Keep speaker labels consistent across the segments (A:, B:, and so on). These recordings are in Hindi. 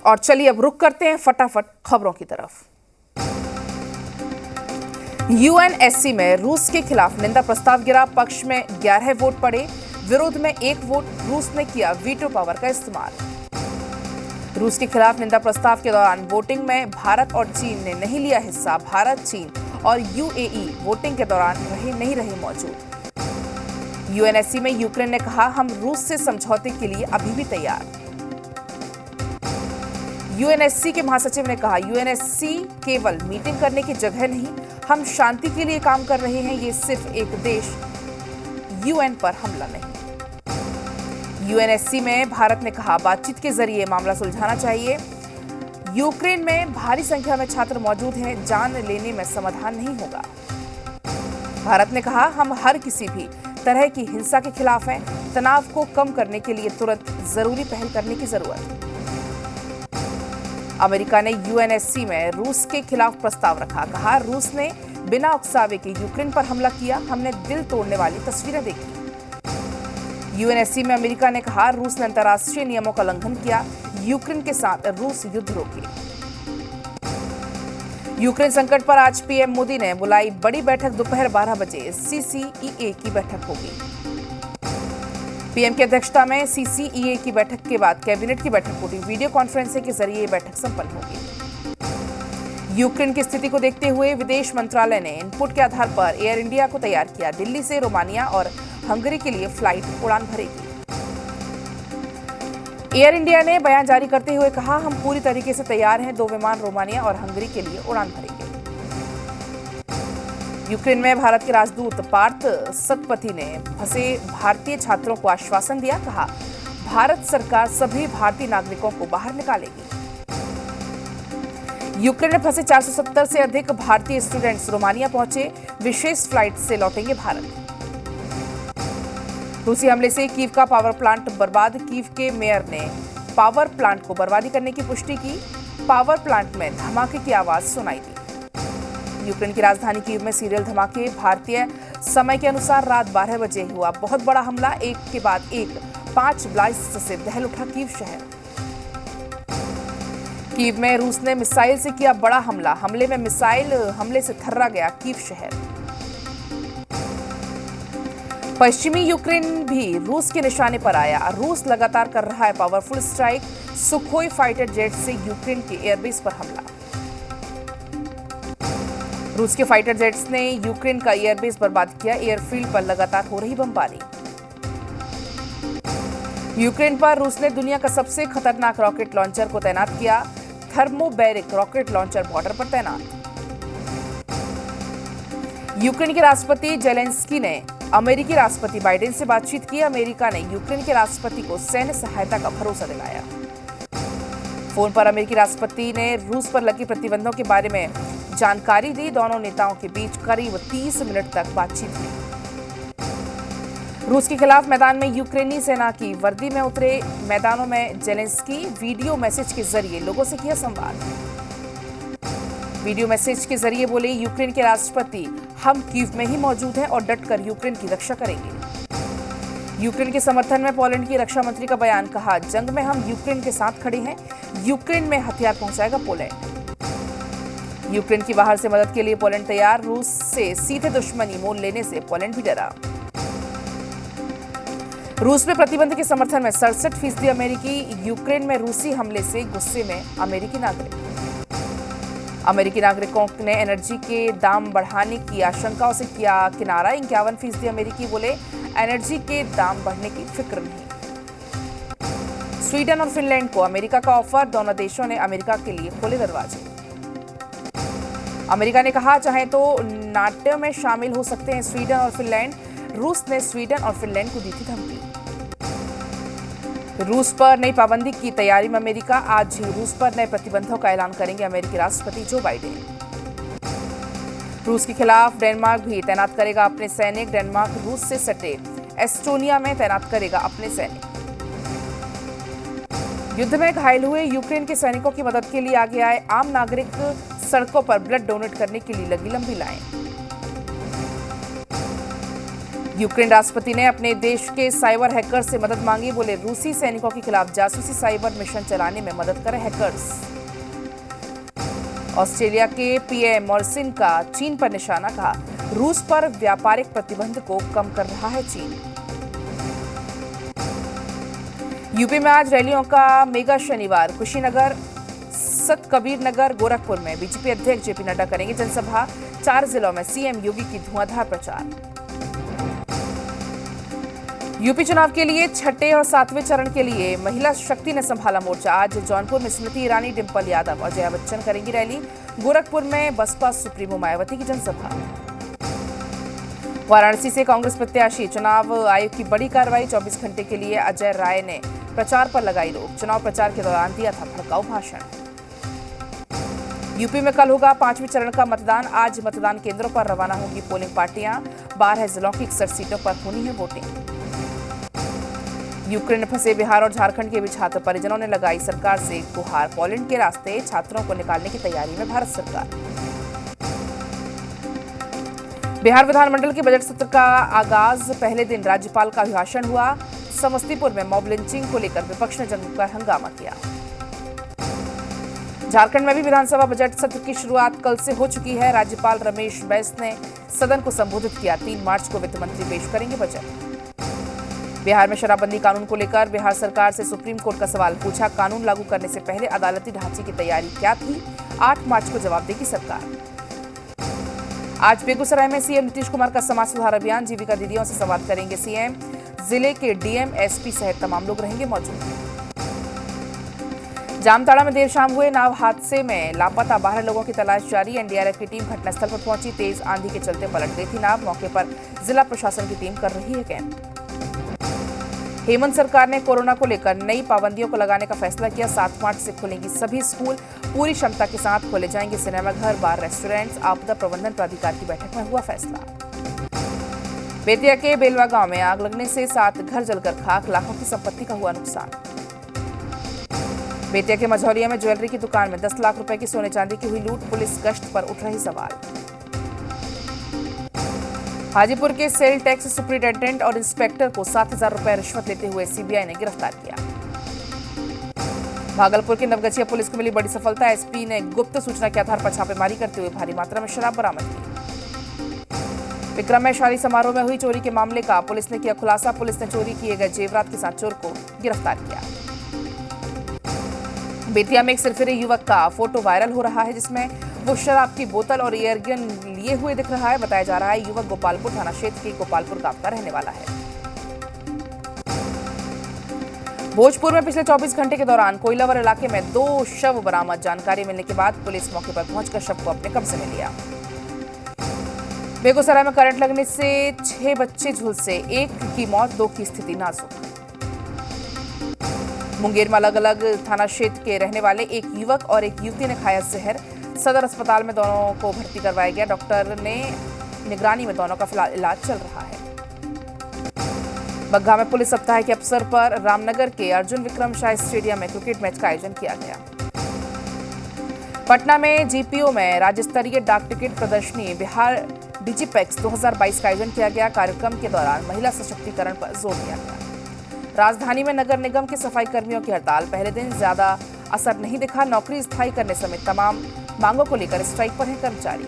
A: और चलिए अब रुक करते हैं फटाफट खबरों की तरफ। यूएनएससी में रूस के खिलाफ निंदा प्रस्ताव गिरा, पक्ष में 11 वोट पड़े, विरोध में 1 वोट। रूस ने किया वीटो पावर का इस्तेमाल। रूस के खिलाफ निंदा प्रस्ताव के दौरान वोटिंग में भारत और चीन ने नहीं लिया हिस्सा। भारत, चीन और यूएई वोटिंग के दौरान नहीं रहे मौजूद। यूएनएससी में यूक्रेन ने कहा, हम रूस से समझौते के लिए अभी भी तैयार। यूएनएससी के महासचिव ने कहा, यूएनएससी केवल मीटिंग करने की जगह नहीं, हम शांति के लिए काम कर रहे हैं। ये सिर्फ एक देश यूएन पर हमला नहीं। यूएनएससी में भारत ने कहा, बातचीत के जरिए मामला सुलझाना चाहिए। यूक्रेन में भारी संख्या में छात्र मौजूद हैं, जान लेने में समाधान नहीं होगा। भारत ने कहा, हम हर किसी भी तरह की हिंसा के खिलाफ हैं। तनाव को कम करने के लिए तुरंत जरूरी पहल करने की जरूरत है। अमेरिका ने यूएनएससी में रूस के खिलाफ प्रस्ताव रखा। कहा, रूस ने बिना उकसावे के यूक्रेन पर हमला किया। हमने दिल तोड़ने वाली तस्वीरें देखी। यूएनएससी में अमेरिका ने कहा, रूस ने अंतर्राष्ट्रीय नियमों का उल्लंघन किया। यूक्रेन के साथ रूस युद्ध रोके। यूक्रेन संकट पर आज पीएम मोदी ने बुलाई बड़ी बैठक। दोपहर 12 बजे सीसीईए की बैठक होगी। पीएम की अध्यक्षता में सीसीईए की बैठक के बाद कैबिनेट की बैठक होगी। वीडियो कॉन्फ्रेंसिंग के जरिए बैठक संपन्न होगी। यूक्रेन की स्थिति को देखते हुए विदेश मंत्रालय ने इनपुट के आधार पर एयर इंडिया को तैयार किया। दिल्ली से रोमानिया और हंगरी के लिए फ्लाइट उड़ान भरेगी। एयर इंडिया ने बयान जारी करते हुए कहा, हम पूरी तरीके से तैयार हैं। 2 विमान रोमानिया और हंगरी के लिए उड़ान भरेंगे। यूक्रेन में भारत के राजदूत पार्थ सतपथी ने फंसे भारतीय छात्रों को आश्वासन दिया। कहा, भारत सरकार सभी भारतीय नागरिकों को बाहर निकालेगी। यूक्रेन में फंसे 470 से अधिक भारतीय स्टूडेंट्स रोमानिया पहुंचे। विशेष फ्लाइट से लौटेंगे भारत। रूसी हमले से कीव का पावर प्लांट बर्बाद। कीव के मेयर ने पावर प्लांट को बर्बादी करने की पुष्टि की। पावर प्लांट में धमाके की आवाज सुनाई दी। यूक्रेन की राजधानी कीव में सीरियल धमाके। भारतीय समय के अनुसार रात 12 बजे हुआ बहुत बड़ा हमला। एक के बाद एक 5 ब्लास्ट से दहल उठा कीव शहर। कीव में रूस ने मिसाइल से किया बड़ा हमला। हमले में मिसाइल हमले से थर्रा गया कीव शहर। पश्चिमी यूक्रेन भी रूस के निशाने पर आया। रूस लगातार कर रहा है powerful strike. Sukhoi fighter jet से यूक्रेन के एयरबेस पर हमला। रूस के फाइटर जेट्स ने यूक्रेन का एयरबेस बर्बाद किया। एयरफील्ड पर लगातार हो रही बमबारी। यूक्रेन पर रूस ने दुनिया का सबसे खतरनाक रॉकेट लॉन्चर को तैनात किया। थर्मोबैरिक रॉकेट लॉन्चर बॉर्डर पर तैनात। यूक्रेन के राष्ट्रपति जेलेंस्की ने अमेरिकी राष्ट्रपति बाइडेन से बातचीत की। अमेरिका ने यूक्रेन के राष्ट्रपति को सैन्य सहायता का भरोसा दिलाया। फोन पर अमेरिकी राष्ट्रपति ने रूस पर लगे प्रतिबंधों के बारे में जानकारी दी। दोनों नेताओं के बीच करीब 30 मिनट तक बातचीत हुई। रूस के खिलाफ मैदान में यूक्रेनी सेना की वर्दी में उतरे। मैदानों में जेलेंस्की वीडियो मैसेज के जरिए लोगों से किया संवाद। वीडियो मैसेज के जरिए बोले, यूक्रेन के राष्ट्रपति, हम कीव में ही मौजूद हैं और डटकर यूक्रेन की रक्षा करेंगे। यूक्रेन के समर्थन में पोलैंड की रक्षा मंत्री का बयान। कहा, जंग में हम यूक्रेन के साथ खड़े हैं। यूक्रेन में हथियार पहुंचाएगा पोलैंड। यूक्रेन की बाहर से मदद के लिए पोलैंड तैयार। रूस से सीधे दुश्मनी मोल लेने से पोलैंड भी डरा। रूस में प्रतिबंध के समर्थन में 67% अमेरिकी। यूक्रेन में रूसी हमले से गुस्से में अमेरिकी नागरिक। अमेरिकी नागरिकों ने एनर्जी के दाम बढ़ाने की आशंकाओं से किया किनारा। 51% अमेरिकी बोले, एनर्जी के दाम बढ़ने की फिक्र नहीं। स्वीडन और फिनलैंड को अमेरिका का ऑफर। दोनों देशों ने अमेरिका के लिए खोले दरवाजे। अमेरिका ने कहा, चाहे तो नाटो में शामिल हो सकते हैं स्वीडन और फिनलैंड। रूस ने स्वीडन और फिनलैंड को दी थी धमकी। रूस पर नई पाबंदी की तैयारी में अमेरिका। आज ही रूस पर नए प्रतिबंधों का ऐलान करेंगे अमेरिकी राष्ट्रपति जो बाइडेन। रूस के खिलाफ डेनमार्क भी तैनात करेगा अपने सैनिक। डेनमार्क रूस से सटे एस्टोनिया में तैनात करेगा अपने सैनिक। युद्ध में घायल हुए यूक्रेन के सैनिकों की मदद के लिए आगे आए आम नागरिक। सड़कों पर ब्लड डोनेट करने के लिए लगी लंबी लाइन। यूक्रेन राष्ट्रपति ने अपने देश के साइबर हैकर से मदद मांगी। बोले रूसी सैनिकों के खिलाफ जासूसी साइबर मिशन चलाने में मदद करें हैकर्स। ऑस्ट्रेलिया के पीएम मॉरिसन का चीन पर निशाना, कहा रूस पर व्यापारिक प्रतिबंध को कम कर रहा है चीन। यूपी में आज रैलियों का मेगा शनिवार। कुशीनगर, सतकबीर नगर, गोरखपुर में बीजेपी अध्यक्ष जेपी नड्डा करेंगे जनसभा। 4 जिलों में सीएम योगी की धुआंधार प्रचार। यूपी चुनाव के लिए छठे और 7वें चरण के लिए महिला शक्ति ने संभाला मोर्चा। आज जौनपुर में स्मृति ईरानी, डिंपल यादव और जया बच्चन करेंगी रैली। गोरखपुर में बसपा सुप्रीमो मायावती की जनसभा। वाराणसी से कांग्रेस प्रत्याशी, चुनाव आयोग की बड़ी कार्रवाई। 24 घंटे के लिए अजय राय ने प्रचार पर लगाई रोक। चुनाव प्रचार के दौरान दिया था भड़काऊ भाषण। यूपी में कल होगा 5वें चरण का मतदान। आज मतदान केंद्रों पर रवाना होंगी पोलिंग पार्टियां। 12 जिलों की 61 सीटों पर होनी है वोटिंग। यूक्रेन में फंसे बिहार और झारखंड के भी छात्र परिजनों ने लगाई सरकार से गुहार। पोलैंड के रास्ते छात्रों को निकालने की तैयारी में भारत सरकार। बिहार विधानमंडल के बजट सत्र का आगाज। पहले दिन राज्यपाल का अभिभाषण हुआ। समस्तीपुर में मॉब लिंचिंग को लेकर विपक्ष ने जमकर हंगामा किया। झारखंड में भी विधानसभा बजट सत्र की शुरुआत कल से हो चुकी है। राज्यपाल रमेश बैस ने सदन को संबोधित किया। 3 मार्च को वित्त मंत्री पेश करेंगे बजट। बिहार में शराबबंदी कानून को लेकर बिहार सरकार से सुप्रीम कोर्ट का सवाल पूछा। कानून लागू करने से पहले अदालती ढांचे की तैयारी क्या थी? 8 मार्च को जवाब देगी सरकार। आज बेगूसराय में सीएम नीतीश कुमार का समाज सुधार अभियान। जीविका दीदियों से संवाद करेंगे सीएम। जिले के डीएम, एसपी सहित तमाम लोग रहेंगे मौजूद। जामताड़ा में देर शाम हुए नाव हादसे में लापता 12 लोगों की तलाश जारी। एनडीआरएफ की टीम घटनास्थल पर पहुंची। तेज आंधी के चलते पलट गई थी नाव। मौके पर जिला प्रशासन की टीम कर रही है कैंप। हेमंत सरकार ने कोरोना को लेकर नई पाबंदियों को लगाने का फैसला किया। 7 मार्च से खुलेंगी सभी स्कूल। पूरी क्षमता के साथ खोले जाएंगे सिनेमाघर, बार, रेस्टोरेंट्स। आपदा प्रबंधन प्राधिकार की बैठक में हुआ फैसला। बेतिया के बेलवा गांव में आग लगने से 7 घर जलकर खाक। लाखों की संपत्ति का हुआ नुकसान। बेतिया के मझौलिया में ज्वेलरी की दुकान में 10 लाख रुपए की सोने चांदी की हुई लूट। पुलिस गश्त पर उठ रही सवाल। हाजीपुर के सेल टैक्स सुपरिटेंडेंट और इंस्पेक्टर को 7,000 रुपए रिश्वत लेते हुए सीबीआई ने गिरफ्तार किया। भागलपुर के नवगछिया पुलिस को मिली बड़ी सफलता। एसपी ने गुप्त सूचना के आधार पर छापेमारी करते हुए भारी मात्रा में शराब बरामद की। विक्रम में शादी समारोह में हुई चोरी के मामले का पुलिस ने किया खुलासा। पुलिस ने चोरी किए गए जेवरात के साथ चोर को गिरफ्तार किया। बेतिया में एक सिरफिरे युवक का फोटो वायरल हो रहा है, जिसमें वो शराब की बोतल और एयरगन लिए हुए दिख रहा है। बताया जा रहा है युवक गोपालपुर थाना क्षेत्र के गोपालपुर गांव का रहने वाला है। भोजपुर में पिछले 24 घंटे के दौरान कोइलावर इलाके में 2 शव बरामद। जानकारी मिलने के बाद पुलिस मौके पर पहुंचकर शव को अपने कब्जे में लिया। बेगूसराय में करंट लगने से 6 बच्चे झुलसे। 1 की मौत, 2 की स्थिति नाजुक। मुंगेर में अलग अलग थाना क्षेत्र के रहने वाले एक युवक और एक युवती ने खाया जहर। सदर अस्पताल में दोनों को भर्ती करवाया गया। डॉक्टर ने निगरानी में दोनों का फिलहाल इलाज चल रहा है। बग्घा में पुलिस सप्ताह के अवसर पर रामनगर के अर्जुन विक्रम शाह स्टेडियम में क्रिकेट मैच का आयोजन किया गया। पटना में जीपीओ में राज्य स्तरीय डाक टिकट प्रदर्शनी बिहार डिजिपेक्स 2022 का आयोजन किया गया। कार्यक्रम के दौरान महिला सशक्तिकरण पर जोर दिया गया। राजधानी में नगर निगम के सफाई कर्मियों की हड़ताल। पहले दिन ज्यादा असर नहीं दिखा। नौकरी स्थायी करने समेत तमाम मांगों को लेकर स्ट्राइक पर हैं कर्मचारी।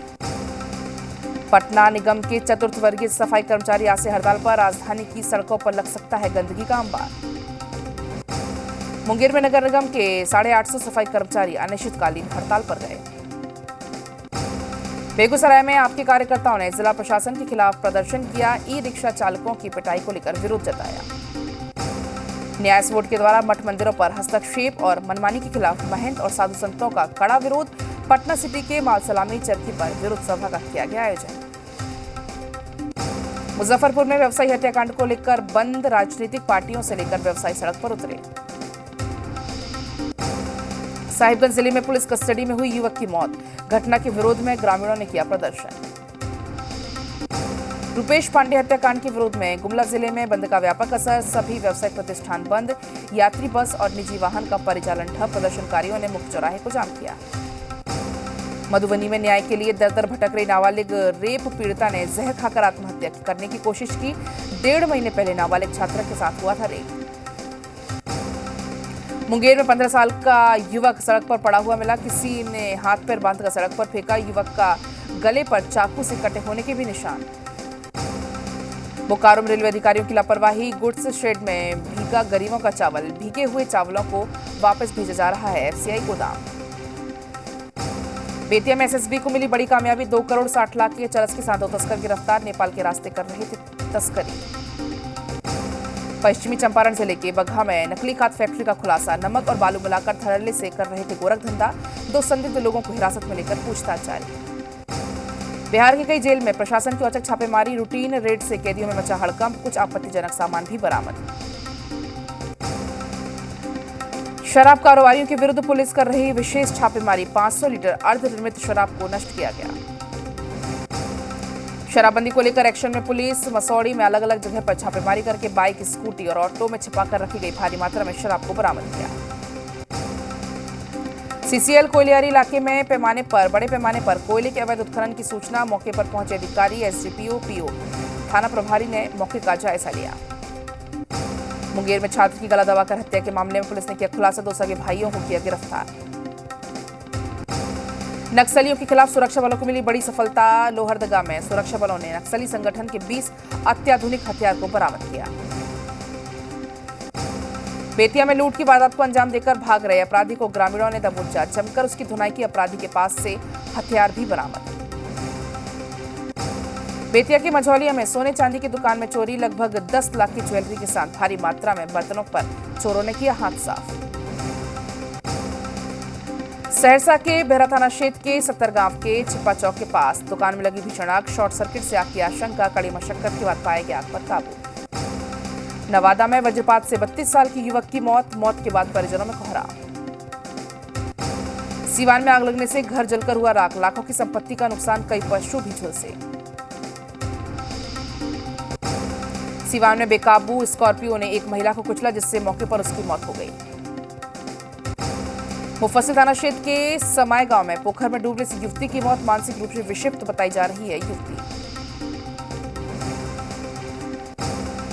A: पटना निगम के चतुर्थ वर्गीय सफाई कर्मचारी आज से हड़ताल पर। राजधानी की सड़कों पर लग सकता है गंदगी का अंबार। मुंगेर में नगर निगम के 850 सफाई कर्मचारी अनिश्चितकालीन हड़ताल पर गए। बेगूसराय में आपके कार्यकर्ताओं ने जिला प्रशासन के खिलाफ प्रदर्शन किया। ई रिक्शा चालकों की पिटाई को लेकर विरोध जताया। न्यास बोर्ड के द्वारा मठ मंदिरों पर हस्तक्षेप और मनमानी के खिलाफ महंत और साधु संतों का कड़ा विरोध। पटना सिटी के मालसलामी चरखी पर विरोध सभा का किया गया आयोजन। मुजफ्फरपुर में व्यवसायी हत्याकांड को लेकर बंद। राजनीतिक पार्टियों से लेकर व्यवसायी सड़क पर उतरे। साहिबगंज जिले में पुलिस कस्टडी में हुई युवक की मौत। घटना के विरोध में ग्रामीणों ने किया प्रदर्शन। रुपेश पांडे हत्याकांड के विरोध में गुमला जिले में बंद का व्यापक असर। सभी व्यावसायिक प्रतिष्ठान बंद। यात्री बस और निजी वाहन का परिचालन ठप। प्रदर्शनकारियों ने मुख्य चौराहे को जाम किया। मधुबनी में न्याय के लिए दर दर भटक रही नाबालिग रेप पीड़िता ने जहर खाकर आत्महत्या करने की कोशिश की। 1.5 महीने पहले नाबालिग छात्रा के साथ हुआ था रेप। मुंगेर में 15 साल का युवक सड़क पर पड़ा हुआ मिला। किसी ने हाथ पैर बांधकर सड़क पर फेंका। युवक का गले पर चाकू से कटे होने के भी निशान। बोकारो में रेलवे अधिकारियों की लापरवाही। गुड्स शेड में भीगा गरीबों का चावल। भीगे हुए चावलों को वापस भेजा जा रहा है एफसीआई गोदाम। बेतिया में एसएसबी को मिली बड़ी कामयाबी। 2 करोड़ 60 लाख के चरस के साथ 2 तस्कर गिरफ्तार। नेपाल के रास्ते कर रहे थे तस्करी। पश्चिमी चंपारण जिले के बगहा में नकली खाद फैक्ट्री का खुलासा। नमक और बालू मिलाकर धड़ल्ले से कर रहे थे गोरख धंधा। 2 संदिग्ध लोगों को हिरासत में लेकर पूछताछ जारी। बिहार की कई जेल में प्रशासन की औचक छापेमारी। रूटीन रेड से कैदियों में मचा हड़कंप। कुछ आपत्तिजनक सामान भी बरामद। शराब कारोबारियों के विरुद्ध पुलिस कर रही विशेष छापेमारी। 500 लीटर अर्धनिर्मित शराब को नष्ट किया गया। शराबबंदी को लेकर एक्शन में पुलिस। मसौड़ी में अलग अलग जगह पर छापेमारी करके बाइक, स्कूटी और ऑटो में छिपाकर रखी गई भारी मात्रा में शराब को बरामद किया। सीसीएल कोयलियारी इलाके में बड़े पैमाने पर कोयले के अवैध उत्खनन की सूचना। मौके पर पहुंचे अधिकारी, एसडीपीओ, पीओ, थाना प्रभारी ने मौके का जायजा लिया। मुंगेर में छात्र की गला दबाकर हत्या के मामले में पुलिस ने किया खुलासा। 2 सगे भाइयों को किया गिरफ्तार। नक्सलियों के खिलाफ सुरक्षा बलों को मिली बड़ी सफलता। लोहरदगा में सुरक्षा बलों ने नक्सली संगठन के 20 अत्याधुनिक हथियार को बरामद किया। बेतिया में लूट की वारदात को अंजाम देकर भाग रहे अपराधी को ग्रामीणों ने दबोचा। जमकर उसकी धुनाई की। अपराधी के पास से हथियार भी बरामद। बेतिया के मझौलिया में सोने चांदी की दुकान में चोरी। लगभग 10 लाख की ज्वेलरी के साथ भारी मात्रा में बर्तनों पर चोरों ने किया हाथ साफ। सहरसा के बेहरा थाना क्षेत्र के 70 गांव के छिपा चौक के पास दुकान में लगी भीषण आग। शॉर्ट सर्किट से आग की आशंका। कड़ी मशक्कत के बाद पाया गया आग पर काबू। नवादा में वज्रपात से 32 साल की युवक की मौत के बाद परिजनों में कोहराम। सीवान में आग लगने से घर जलकर हुआ राख। लाखों की संपत्ति का नुकसान। कई पशु भी झुलसे। सीवान में बेकाबू स्कॉर्पियो ने एक महिला को कुचला, जिससे मौके पर उसकी मौत हो गई। मुफस्सिल थाना क्षेत्र के समाय गांव में पोखर में डूबने से युवती की मौत। मानसिक रूप से विक्षिप्त बताई जा रही है युवती।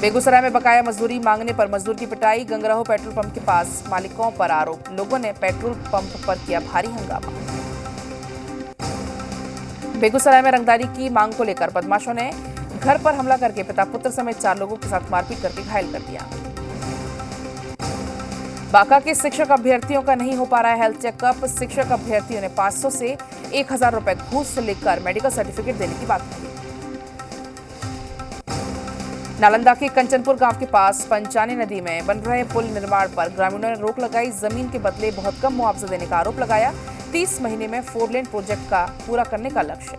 A: बेगूसराय में बकाया मजदूरी मांगने पर मजदूर की पिटाई। गंगराहो पेट्रोल पंप के पास मालिकों पर आरोप। लोगों ने पेट्रोल पंप पर किया भारी हंगामा। बेगूसराय में रंगदारी की मांग को लेकर बदमाशों ने घर पर हमला करके पिता पुत्र समेत 4 लोगों के साथ मारपीट करके घायल कर दिया। बांका के शिक्षक अभ्यर्थियों का नहीं हो पा रहा है हेल्थ चेकअप। शिक्षक अभ्यर्थियों ने 500 से 1000 रुपए घूस लेकर मेडिकल सर्टिफिकेट देने की बात कही। नालंदा के कंचनपुर गांव के पास पंचानी नदी में बन रहे पुल निर्माण पर ग्रामीणों ने रोक लगाई। जमीन के बदले बहुत कम मुआवजा देने का आरोप लगाया। 30 महीने में 4 लेन प्रोजेक्ट का पूरा करने का लक्ष्य।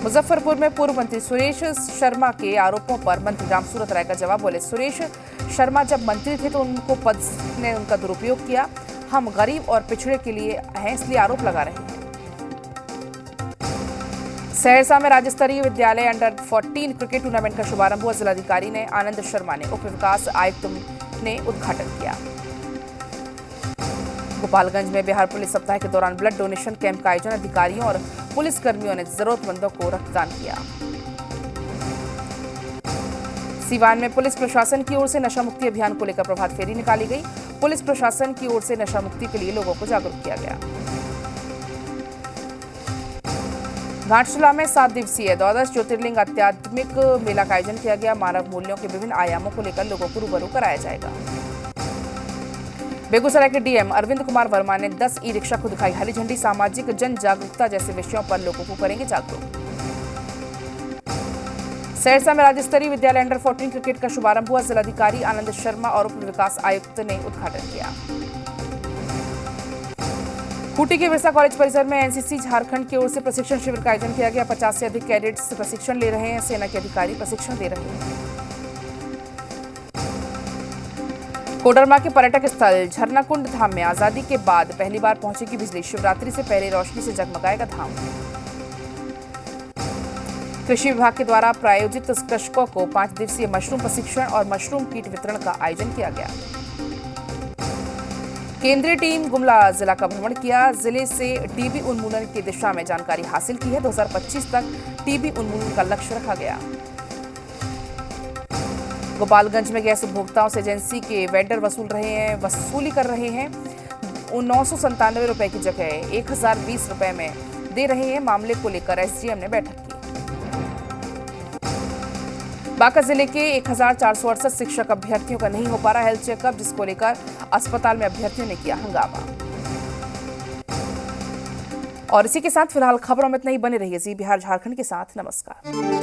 A: मुजफ्फरपुर में पूर्व मंत्री सुरेश शर्मा के आरोपों पर मंत्री रामसूरत राय का जवाब। बोले, सुरेश शर्मा जब मंत्री थे तो उनको पद ने उनका दुरुपयोग किया। हम गरीब और पिछड़े के लिए हैं, इसलिए आरोप लगा रहे हैं। सहरसा में राज्य स्तरीय विद्यालय अंडर 14 क्रिकेट टूर्नामेंट का शुभारंभ हुआ। जिलाधिकारी ने आनंद शर्मा ने उप विकास आयुक्त ने उद्घाटन किया। गोपालगंज में बिहार पुलिस सप्ताह के दौरान ब्लड डोनेशन कैंप का आयोजन। अधिकारियों और पुलिस कर्मियों ने जरूरतमंदों को रक्तदान किया। सीवान में पुलिस प्रशासन की ओर से नशा मुक्ति अभियान को लेकर प्रभात फेरी निकाली गई। पुलिस प्रशासन की ओर से नशा मुक्ति के लिए लोगों को जागरूक किया गया। घाटशिला में 7 दिवसीय द्वादश ज्योतिर्लिंग आध्यात्मिक मेला का आयोजन किया गया। मानव मूल्यों के विभिन्न आयामों को लेकर लोगों को रूबरू कराया जाएगा। बेगूसराय के डीएम अरविंद कुमार वर्मा ने 10 ई रिक्शा को दिखाई हरी झंडी। सामाजिक जन जागरूकता जैसे विषयों पर लोगों को करेंगे जागरूक। सहरसा में राज्य स्तरीय विद्यालय अंडर 14 क्रिकेट का शुभारंभ हुआ। जिलाधिकारी आनंद शर्मा और उप विकास आयुक्त ने उद्घाटन किया। खूंटी के बिरसा कॉलेज परिसर में एनसीसी झारखंड की ओर से प्रशिक्षण शिविर का आयोजन किया गया। 50 से अधिक कैडेट्स प्रशिक्षण ले रहे हैं। सेना के अधिकारी प्रशिक्षण दे रहे हैं। कोडरमा के पर्यटक स्थल झरनाकुंड धाम में आजादी के बाद पहली बार पहुंचेगी बिजली। शिवरात्रि से पहले रोशनी से जगमगाएगा धाम। कृषि विभाग के द्वारा प्रायोजित कृषकों को 5 दिवसीय मशरूम प्रशिक्षण और मशरूम कीट वितरण का आयोजन किया गया। केंद्रीय टीम गुमला जिला का भ्रमण किया। जिले से टीबी उन्मूलन की दिशा में जानकारी हासिल की है। 2025 तक टीबी उन्मूलन का लक्ष्य रखा गया। गोपालगंज में गैस उपभोक्ताओं से एजेंसी के वेंडर वसूली कर रहे हैं। 997 रुपए की जगह 1020 रुपए में दे रहे हैं। मामले को लेकर एसडीएम ने बैठक की। बांका जिले के 1468 शिक्षक अभ्यर्थियों का नहीं हो पा रहा हेल्थ चेकअप, जिसको लेकर अस्पताल में अभ्यर्थियों ने किया हंगामा। और इसी के साथ फिलहाल खबरों में इतना ही। बने रहिए जी बिहार झारखंड के साथ। नमस्कार।